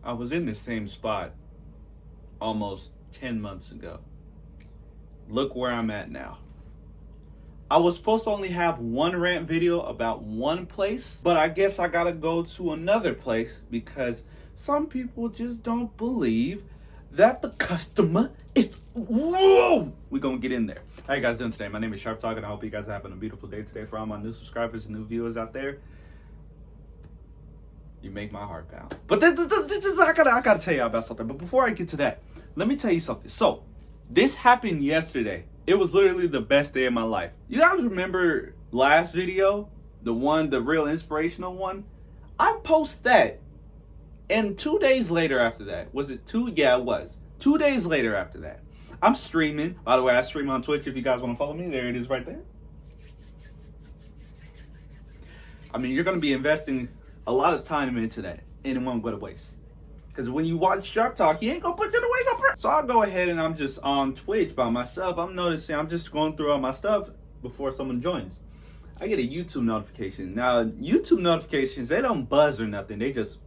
I was in the same spot almost 10 months ago. Look where I'm at now. I was supposed to only have one rant video about one place, but I guess I gotta go to another place because some people just don't believe that the customer is. Whoa! We're gonna get in there. How you guys doing today? My name is Sharp Talk, and I hope you guys are having a beautiful day today. For all my new subscribers and new viewers out there, you make my heart pound. But this is I gotta tell you about something. But before I get to that, let me tell you something. So this happened yesterday. It was literally the best day of my life. You guys remember last video, the real inspirational one? I post that, and 2 days later after that, was it 2? Yeah, it was 2 days later after that, I'm streaming. By the way, I stream on Twitch. If you guys want to follow me, there it is right there. I mean, you're gonna be investing a lot of time into that, and it won't go to waste. Because when you watch Sharp Talk, he ain't gonna put you to waste up front. So I'll go ahead and I'm just on Twitch by myself. I'm noticing I'm just going through all my stuff before someone joins. I get a YouTube notification. Now, YouTube notifications, they don't buzz or nothing. They just,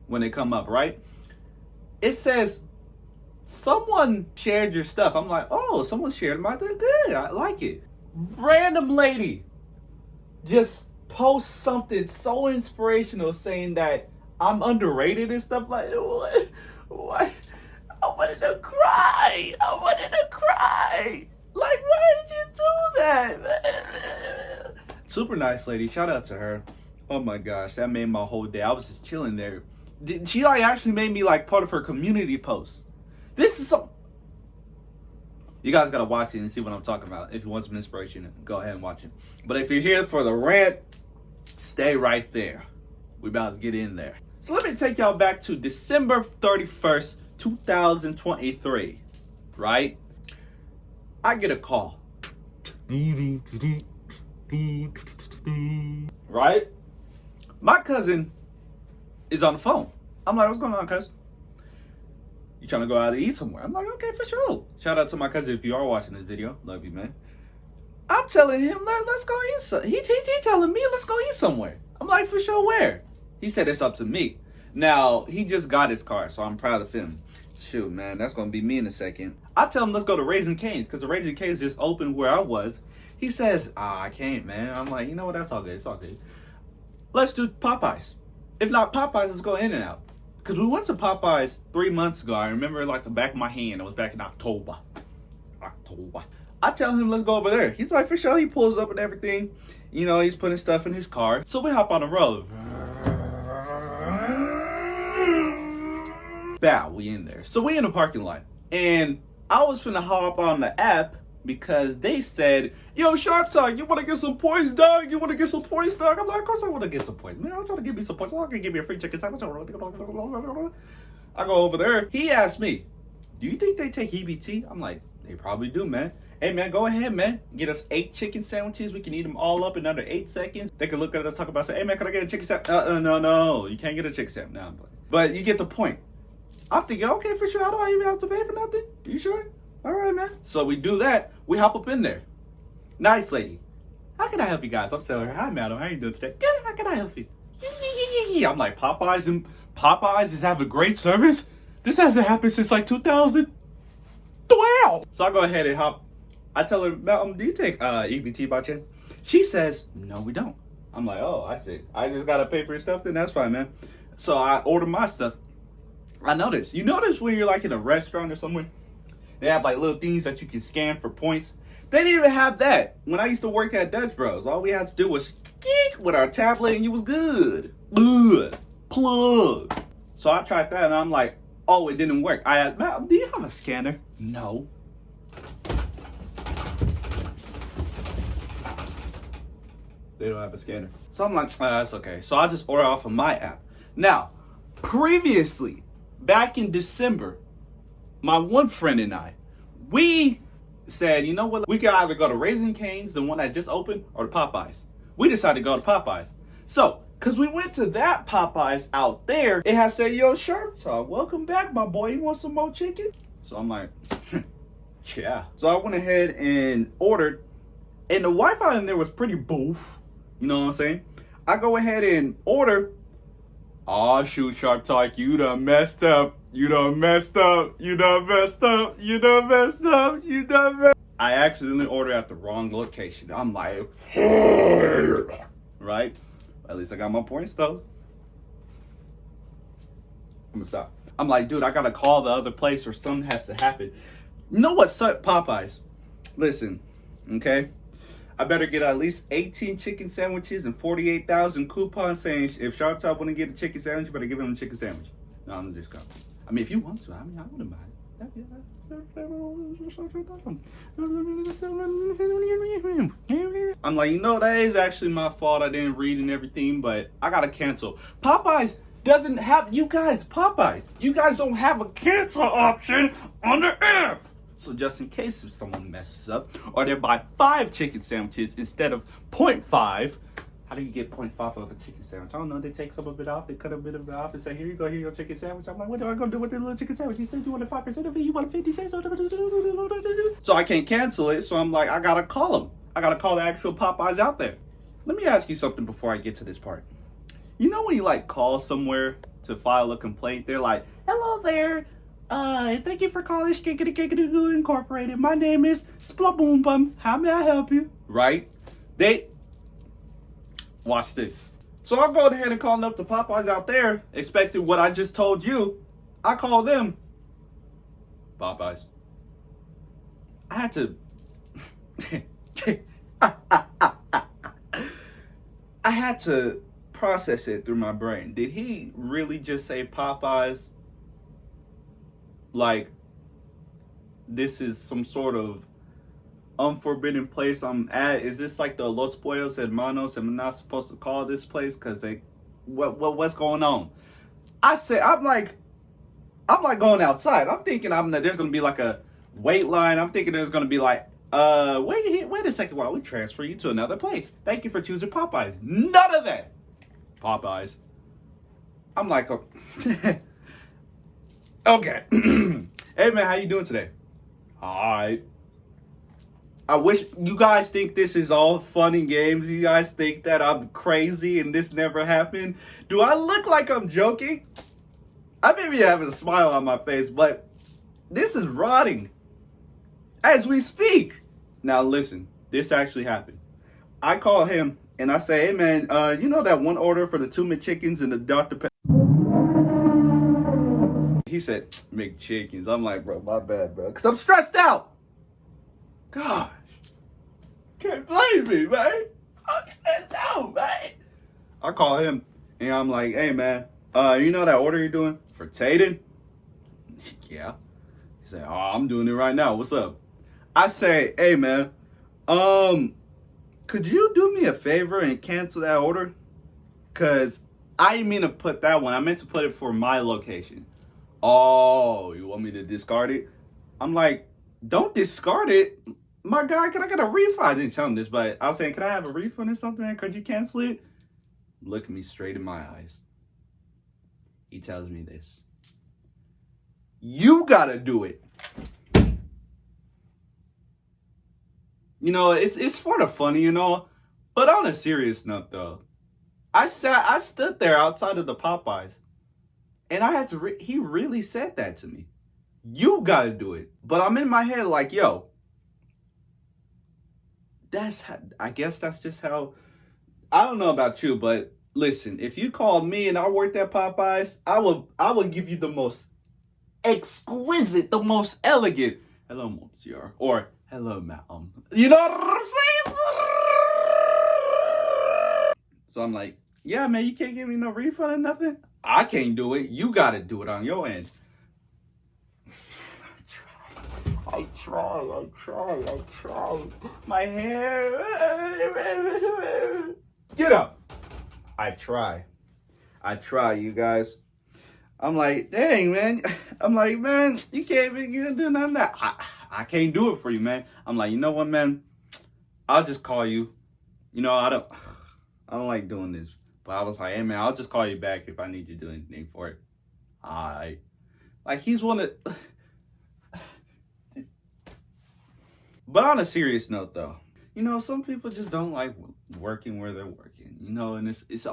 when they come up, right? It says, someone shared your stuff. I'm like, oh, someone shared my, they're good. I like it. Random lady just posts something so inspirational saying that I'm underrated and stuff like that. What? I wanted to cry. Like, why did you do that, man? Super nice lady. Shout out to her. Oh my gosh, that made my whole day. I was just chilling there. She like actually made me like part of her community post. This is so. You guys gotta watch it and see what I'm talking about. If you want some inspiration, go ahead and watch it. But if you're here for the rant, stay right there. We about to get in there. So let me take y'all back to December 31st, 2023, right? I get a call. Right? My cousin is on the phone. I'm like, what's going on, cousin? You trying to go out to eat somewhere? I'm like, okay, for sure. Shout out to my cousin if you are watching this video. Love you, man. I'm telling him, let's go eat somewhere. He telling me, let's go eat somewhere. I'm like, for sure, where? He said it's up to me. Now, he just got his car, so I'm proud of him. Shoot, man, that's going to be me in a second. I tell him, let's go to Raising Cane's, because the Raising Cane's just opened where I was. He says, I can't, man. I'm like, you know what, that's all good. It's all good. Let's do Popeyes. If not Popeyes, let's go In-N-Out. Because we went to Popeyes 3 months ago. I remember like the back of my hand. It was back in October. I tell him, let's go over there. He's like, for sure. He pulls up and everything. You know, he's putting stuff in his car. So we hop on the road. Bow, we in there. So we in the parking lot. And I was finna hop on the app because they said, yo, Sharp Talk, you want to get some points, dog? You want to get some points, dog? I'm like, of course I want to get some points. Man, I'm trying to give me some points. I'm going to give me a free chicken sandwich. I go over there. He asked me, do you think they take EBT? I'm like, they probably do, man. Hey, man, go ahead, man. Get us 8 chicken sandwiches. We can eat them all up in under 8 seconds. They can look at us, talk about, say, hey, man, can I get a chicken sandwich? No. You can't get a chicken sandwich. No, I'm playing. But you get the point. I'm thinking, okay, for sure. I don't even have to pay for nothing. You sure? All right, man. So we do that. We hop up in there. Nice lady. How can I help you guys? I'm telling her, hi, madam. How you doing today? Good. How can I help you? I'm like, Popeyes is having great service? This hasn't happened since like 2012. So I go ahead and hop. I tell her, do you take EBT by chance? She says, no, we don't. I'm like, oh, I see. I just got to pay for your stuff? Then that's fine, man. So I order my stuff. I notice. You notice when you're like in a restaurant or somewhere, they have like little things that you can scan for points. They didn't even have that. When I used to work at Dutch Bros, all we had to do was geek with our tablet and you was good. Good. Plug. So I tried that and I'm like, oh, it didn't work. I asked, ma'am, do you have a scanner? No. They don't have a scanner. So I'm like, that's okay. So I just order off of my app. Now, previously, back in December, my one friend and I, we said, you know what? We could either go to Raising Cane's, the one that just opened, or to Popeyes. We decided to go to Popeyes. So, because we went to that Popeyes out there, it has said, yo, Sharp Talk, welcome back, my boy. You want some more chicken? So I'm like, yeah. So I went ahead and ordered, and the Wi-Fi in there was pretty boof. You know what I'm saying? I go ahead and order, Oh shoot, Sharp Talk, you done messed up. You done messed up. You done messed up. You done messed up. You done messed up. I accidentally ordered at the wrong location. I'm like, right? At least I got my points though. I'm gonna stop. I'm like, dude, I gotta call the other place or something has to happen. You know what sucked, Popeyes? Listen, okay? I better get at least 18 chicken sandwiches and 48,000 coupons saying if Sharp Top wouldn't get a chicken sandwich, you better give him a chicken sandwich. No, I'm just going. I mean, if you want to, I mean, I wouldn't mind. I'm like, you know, that is actually my fault. I didn't read and everything, but I gotta cancel. Popeyes doesn't have, you guys don't have a cancel option on the app. So just in case if someone messes up or they buy 5 chicken sandwiches instead of 0.5, how do you get 0.5 of a chicken sandwich? I don't know. They take some of it off. They cut a bit of it off and say, here you go, here's your chicken sandwich. I'm like, what do I go do with the little chicken sandwich? You said you wanted 5% of it. You wanted 50 cents. So I can't cancel it. So I'm like, I got to call them. I got to call the actual Popeyes out there. Let me ask you something before I get to this part. You know when you like call somewhere to file a complaint, they're like, hello there. Thank you for calling Skickity Incorporated. My name is Splaboom Bum. How may I help you? Right? Watch this. So I'll go ahead and call up the Popeyes out there, expecting what I just told you. I call them Popeyes. I had to I had to process it through my brain. Did he really just say Popeyes? Like, this is some sort of unforbidden place I'm at? Is this like the Los Pollos Hermanos and I'm not supposed to call this place because they what's going on? I'm like going outside. I'm thinking there's gonna be like a wait line. I'm thinking there's gonna be like wait a second while we transfer you to another place. Thank you for choosing Popeyes. None of that. Popeyes. I'm like, oh. Okay. Hey man, how you doing today? Alright. I wish you guys think this is all fun and games. You guys think that I'm crazy and this never happened. Do I look like I'm joking? I may be having a smile on my face, but this is rotting as we speak. Now listen, this actually happened. I call him and I say, hey man, you know that one order for the 2 McChickens and the Dr. Pepper? He said, McChickens. I'm like, bro, my bad, bro. Because I'm stressed out. Gosh. Can't blame me, man. I'm stressed out, man. I call him and I'm like, hey man, you know that order you're doing for Taden? Yeah. He said, oh, I'm doing it right now. What's up? I say, hey man, could you do me a favor and cancel that order? Cause I didn't mean to put that one. I meant to put it for my location. Oh, you want me to discard it? I'm like, don't discard it. My guy, can I get a refund? I didn't tell him this, but I was saying, can I have a refund or something, man? Could you cancel it? Look me straight in my eyes. He tells me this. You gotta do it. You know, it's for the funny, you know. But on a serious note, though, I stood there outside of the Popeyes, and I had to. He really said that to me. You gotta do it. But I'm in my head like, yo, I guess that's just how. I don't know about you, but listen, if you called me and I worked at Popeyes, I will give you the most exquisite, the most elegant, hello, monsieur, or hello, madam. You know what I'm saying? So I'm like, yeah, man, you can't give me no refund or nothing? I can't do it. You got to do it on your end. I try. My hair. Get up. I try, you guys. I'm like, dang, man. I'm like, man, you can't even do none of that. I can't do it for you, man. I'm like, you know what, man? I'll just call you. You know, I don't like doing this. But I was like, hey, man, I'll just call you back if I need you to do anything for it. Like, he's one of... But on a serious note, though, you know, some people just don't like working where they're working, you know, and it's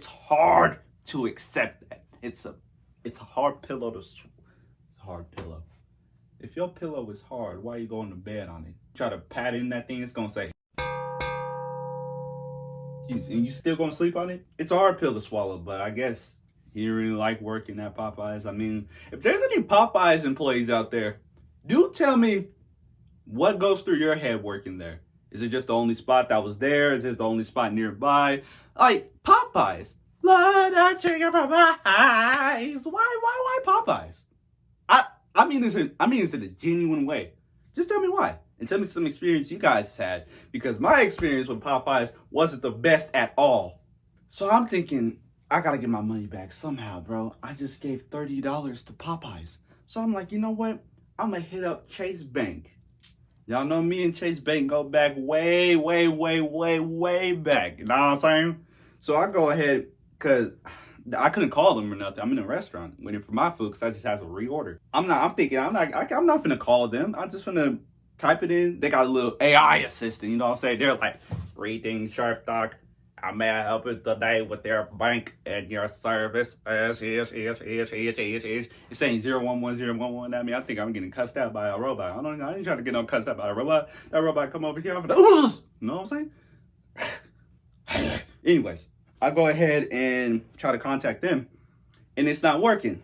hard to accept that. It's a hard pillow to it's a hard pillow. If your pillow is hard, why are you going to bed on it? Try to pat in that thing, it's gonna say, and you still gonna sleep on it? It's a hard pill to swallow, but I guess he didn't really like working at Popeyes. I mean, if there's any Popeyes employees out there, do tell me what goes through your head working there. Is it just the only spot that was there? Is it the only spot nearby? Like, Popeyes. Love that chicken from Popeyes. Why Popeyes? I mean this in a genuine way. Just tell me why. And tell me some experience you guys had. Because my experience with Popeyes wasn't the best at all. So I'm thinking, I gotta get my money back somehow, bro. I just gave $30 to Popeyes. So I'm like, you know what? I'm gonna hit up Chase Bank. Y'all know me and Chase Bank go back way back. You know what I'm saying? So I go ahead, because I couldn't call them or nothing. I'm in a restaurant waiting for my food because I just have to reorder. I'm not finna call them. I'm just finna type it in. They got a little AI assistant, you know what I'm saying? They're like, greetings, Sharp Talk. I may help you today with their bank and your service. It's saying 01111. I mean, I think I'm getting cussed out by a robot. I ain't trying to get no cussed out by a robot. That robot come over here. I'm gonna, you know what I'm saying? Anyways, I go ahead and try to contact them, and it's not working.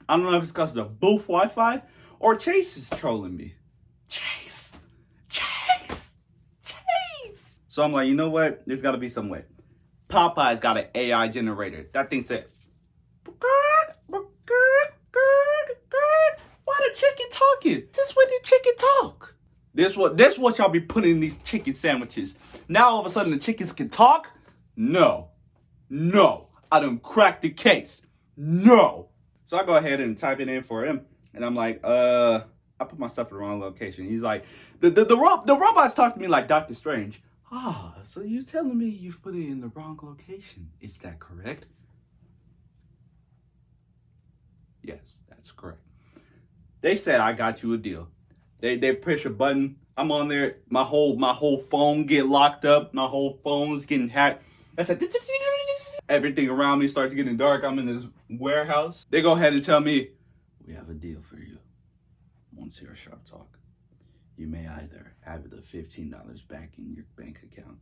I don't know if it's because of the booth Wi-Fi or Chase is trolling me. Chase. So I'm like, you know what? There's got to be some way. Popeye's got an AI generator. That thing said, why the chicken talking? This is when the chicken talk. This what y'all be putting in these chicken sandwiches. Now all of a sudden the chickens can talk? No. I done cracked the case. No. So I go ahead and type it in for him. And I'm like, I put my stuff in the wrong location. He's like, the robots talk to me like Dr. Strange. So you telling me you've put it in the wrong location. Is that correct? Yes, that's correct. They said I got you a deal. They push a button. I'm on there. My whole phone get locked up. My whole phone's getting hacked. I said, everything around me starts getting dark. I'm in this warehouse. They go ahead and tell me, we have a deal for you. Once you're Sharp Talk, you may either have the $15 back in your bank account,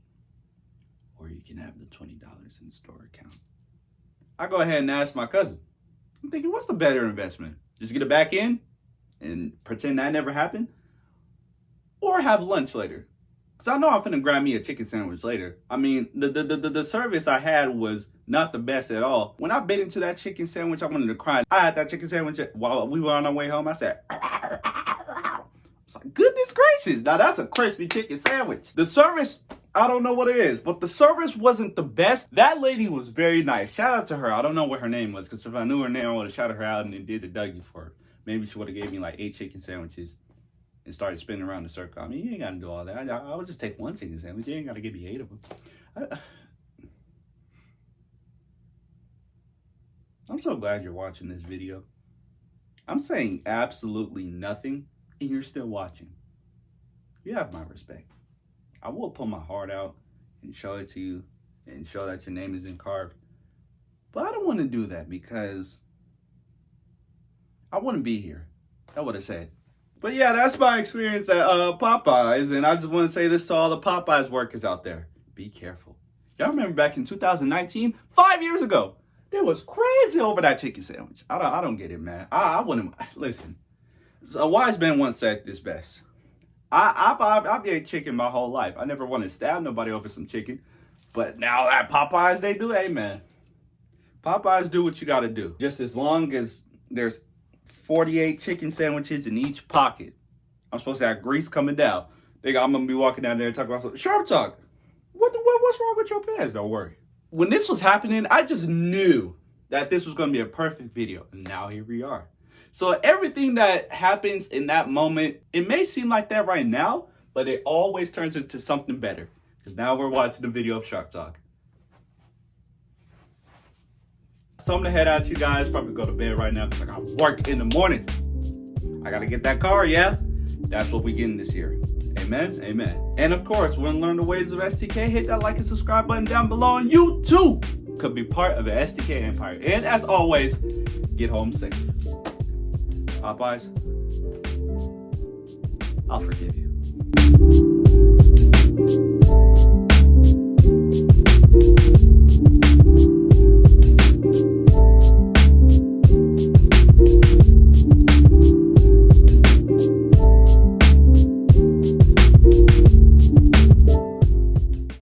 or you can have the $20 in store account. I go ahead and ask my cousin. I'm thinking, what's the better investment? Just get it back in and pretend that never happened? Or have lunch later? Because I know I'm finna grab me a chicken sandwich later. I mean, the service I had was not the best at all. When I bit into that chicken sandwich, I wanted to cry. I had that chicken sandwich while we were on our way home. I said, it's like, goodness gracious. Now that's a crispy chicken sandwich. The service, I don't know what it is, but the service wasn't the best. That lady was very nice. Shout out to her. I don't know what her name was, because if I knew her name, I would have shouted her out and then did a Dougie for her. Maybe she would have gave me like 8 chicken sandwiches and started spinning around the circle. I mean, you ain't got to do all that. I would just take 1 chicken sandwich. You ain't got to give me 8 of them. I'm so glad you're watching this video. I'm saying absolutely nothing, and you're still watching. You have my respect. I will pull my heart out and show it to you and show that your name is carved. But I don't want to do that because I wouldn't be here. I would have said. But yeah, that's my experience at Popeyes. And I just want to say this to all the Popeyes workers out there. Be careful. Y'all remember back in 2019, 5 years ago, they was crazy over that chicken sandwich. I don't get it, man. I wouldn't, listen. A wise man once said this best. I've ate chicken my whole life. I never want to stab nobody over some chicken. But now at Popeyes, they do. Hey, man. Popeyes do what you got to do. Just as long as there's 48 chicken sandwiches in each pocket. I'm supposed to have grease coming down. I'm going to be walking down there and talking about something. Sharp Talk. What's wrong with your pants? Don't worry. When this was happening, I just knew that this was going to be a perfect video. And now here we are. So everything that happens in that moment, it may seem like that right now, but it always turns into something better. Because now we're watching the video of Sharp Talk. So I'm going to head out, you guys. Probably go to bed right now because I got work in the morning. I got to get that car, yeah? That's what we getting this year. Amen? Amen. And of course, want to learn the ways of STK? Hit that like and subscribe button down below on YouTube. could be part of the STK empire. And as always, get home safe. Popeyes, I'll forgive you.